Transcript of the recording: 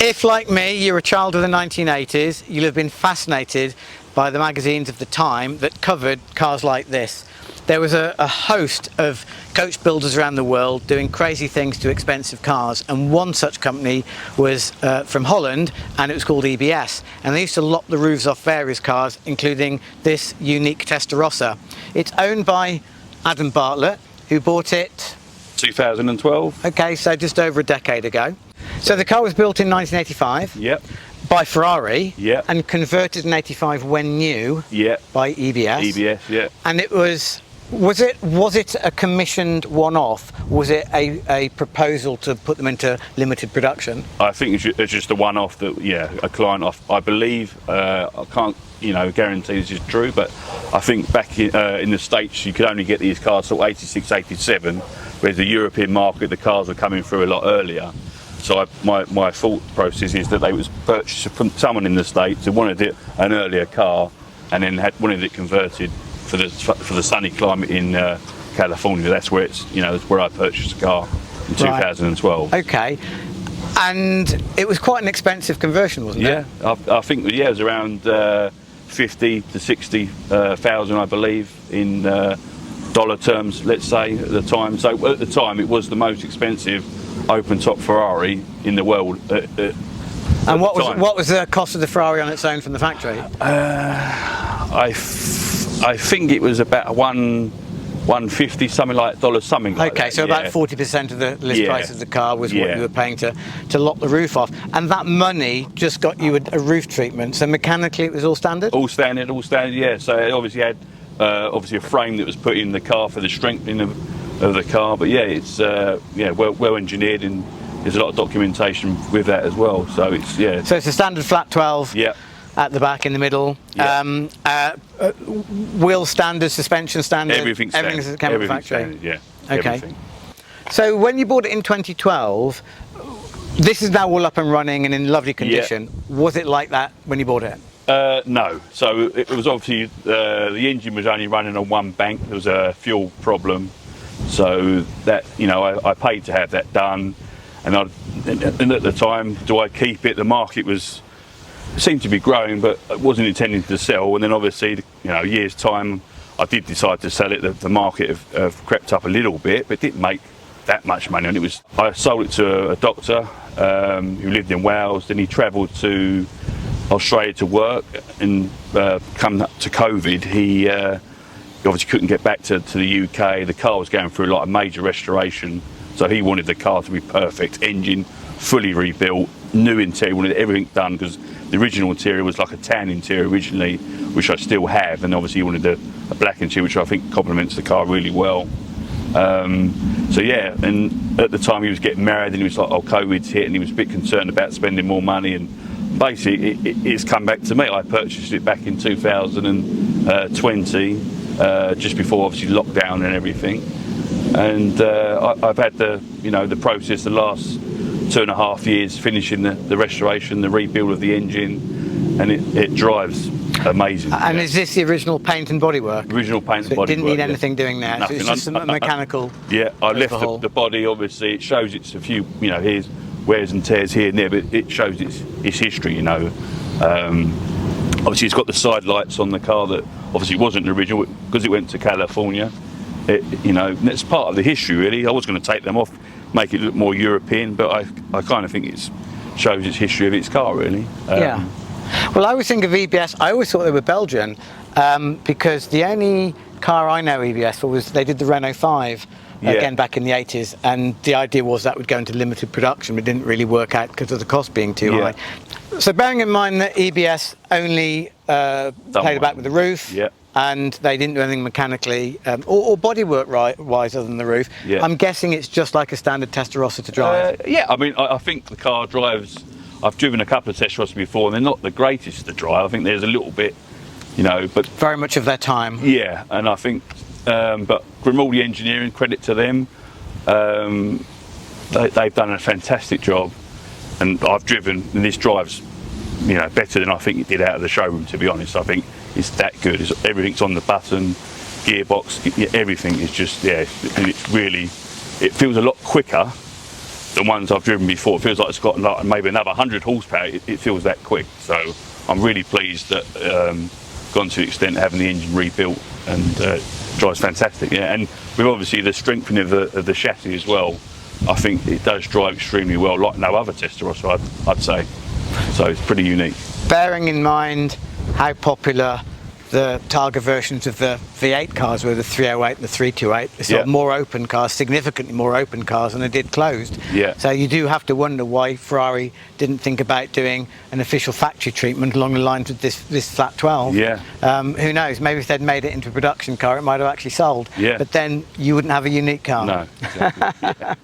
If, like me, you're a child of the 1980s, you'll have been fascinated by the magazines of the time that covered cars like this. There was a host of coach builders around the world doing crazy things to expensive cars, and one such company was from Holland, and it was called EBS, and they used to lock the roofs off various cars, including this unique Testarossa. It's owned by Adam Bartlett, who bought it 2012. Okay, so just over a decade ago. So the car was built in 1985. Yep. By Ferrari. Yep. And converted in 85 when new. Yep. By EBS. EBS, yeah. And it was it a commissioned one-off? Was it a proposal to put them into limited production? I think it's just a one-off that, yeah, a client off. I believe, I can't, guarantee this is true, but I think back in the States you could only get these cars till 86, 87, whereas the European market, the cars were coming through a lot earlier. So my thought process is that they was purchased from someone in the States who wanted an earlier car, and then wanted it converted for the sunny climate in California. That's where that's where I purchased the car in 2012. Okay, and it was quite an expensive conversion, wasn't it? Yeah, I think it was around 50 to 60,000, I believe, in dollar terms, let's say, at the time. So at the time, it was the most expensive open-top Ferrari in the world. And what was the cost of the Ferrari on its own from the factory? I think it was about 150, something like dollars, something like that. Okay, so about 40% of the list price of the car was what you were paying to lock the roof off, and that money just got you a roof treatment. So mechanically, it was all standard. All standard, yeah. So it obviously had a frame that was put in the car for the strengthening of the car. But yeah, it's well engineered, and there's a lot of documentation with that as well. So So it's a standard flat 12. Yeah. At the back, in the middle, wheel standard, suspension standard, everything's came from the factory. Standard, yeah. Okay. Everything. So when you bought it in 2012, this is now all up and running and in lovely condition. Yeah. Was it like that when you bought it? No. So it was obviously the engine was only running on one bank. There was a fuel problem, so that I paid to have that done, and at the time, do I keep it? The market seemed to be growing, but I wasn't intending to sell. And then obviously, a year's time, I did decide to sell it. The market have crept up a little bit, but didn't make that much money. And I sold it to a doctor who lived in Wales. Then he travelled to Australia to work, and come to COVID, he obviously couldn't get back to the UK. The car was going through like a major restoration, so he wanted the car to be perfect. Engine fully rebuilt, new interior, wanted everything done, because the original interior was like a tan interior originally, which I still have, and obviously he wanted a black interior, which I think complements the car really well. So yeah, and at the time he was getting married, and he was like, COVID's hit, and he was a bit concerned about spending more money, and basically it's come back to me. I purchased it back in 2020, just before obviously lockdown and everything, and I've had the process the last 2.5 years, finishing the restoration, the rebuild of the engine, and it drives amazing. And is this the original paint and bodywork? Original paint and bodywork. It didn't need anything doing there. Nothing. So it's just mechanical. Yeah, I left the body. Obviously, it shows it's a few, here's wears and tears here and there, but it shows its history. Obviously, it's got the side lights on the car that obviously wasn't the original, because it went to California. It's part of the history, really. I was going to take them off, make it look more European, but I kind of think it shows its history of its car, really. Yeah. Well, I always think of EBS, I always thought they were Belgian, because the only car I know EBS for was they did the Renault 5 again back in the 80s, and the idea was that would go into limited production, but it didn't really work out because of the cost being too high. So bearing in mind that EBS only played about with the roof, and they didn't do anything mechanically or bodywork wise other than the roof, I'm guessing it's just like a standard Testarossa to drive. I think the car drives. I've driven a couple of Testarossa before, and they're not the greatest to drive. I think there's a little bit, but very much of their time. Yeah, and I think, but from all the engineering, credit to them, they've done a fantastic job, and I've driven, and this drives, better than I think it did out of the showroom. To be honest, I think it's that good. Everything's on the button, gearbox, everything is just and it's really, it feels a lot quicker the ones I've driven before, it feels like it's got like maybe another 100 horsepower. It feels that quick. So I'm really pleased that gone to the extent of having the engine rebuilt, and drives fantastic. Yeah, and with obviously the strengthening of the chassis as well, I think it does drive extremely well, like no other Testarossa, I'd say. So it's pretty unique. Bearing in mind how popular the Targa versions of the V8 cars were, the 308 and the 328, the sort of more open cars, significantly more open cars than they did closed. Yeah. So you do have to wonder why Ferrari didn't think about doing an official factory treatment along the lines of this flat 12. Yeah. Who knows? Maybe if they'd made it into a production car, it might have actually sold. Yeah. But then you wouldn't have a unique car. No, exactly. Yeah.